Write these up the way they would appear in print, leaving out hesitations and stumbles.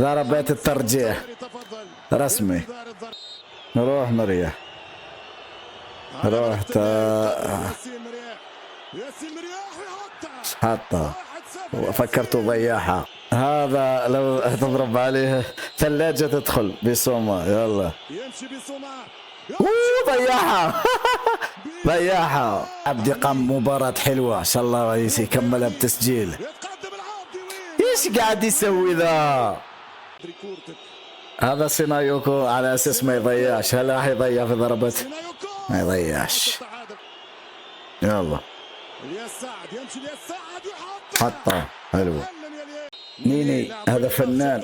ضربات الترجيح رسمي. روح مريح، روح حطها وفكرت ضيعها. هذا لو تضرب عليه ثلاجة تدخل بسوما. يلا ضيعها ضيعها. عبدي قام مباراة حلوة ان شاء الله رئيسي يكملها بتسجيل. ايش قاعد يسوي ذا؟ هذا سينايوكو على اساس ما يضيعش. هل راح يضيع في ضربته؟ ما يضيعش. يلا حطه حلو. نيني هذا فنان،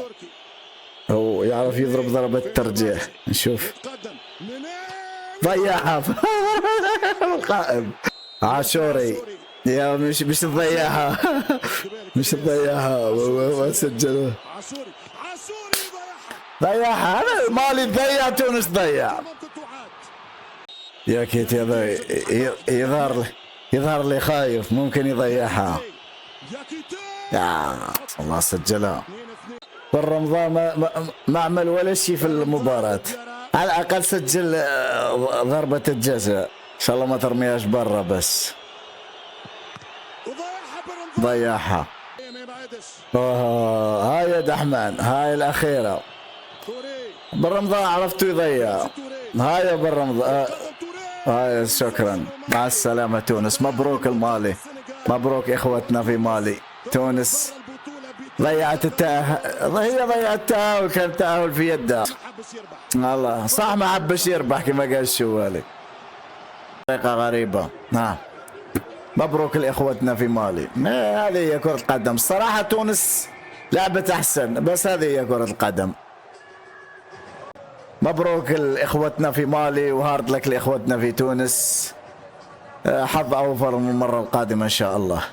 هو يعرف يضرب ضربة ترجيح. نشوف ضيعها القائم عاشوري. يا مش تضيعها مش تضيعها وسجلوه. ضيعها. هذا مالي ضيع، تونس ضيع. يا كيت يظهر لي خايف ممكن يضيعها. يا الله سجلها. والرمضان ما عمل ولا شيء في المباراة. على الأقل سجل ضربة الجزاء. إن شاء الله ما ترميهاش برا بس. ضيعها. هاي يا دحمان، هاي الأخيرة. بالرمضان عرفتوا يضيع. هاي يا بالرمضان. هاي شكرا. مع السلامة تونس. مبروك المالي، مبروك إخوتنا في مالي. تونس ضيعت التأهل. هي ضيعت التأهل، كان التأهل في يدها. الله صح، ما حبش يربح كما قال الشوالي. طريقة غريبة. نعم مبروك لإخوتنا في مالي. هذه هي كرة القدم. الصراحة تونس لعبت أحسن، بس هذه هي كرة القدم. مبروك لإخوتنا في مالي وهارد لك لإخوتنا في تونس. حظ أوفر من المرة القادمة إن شاء الله.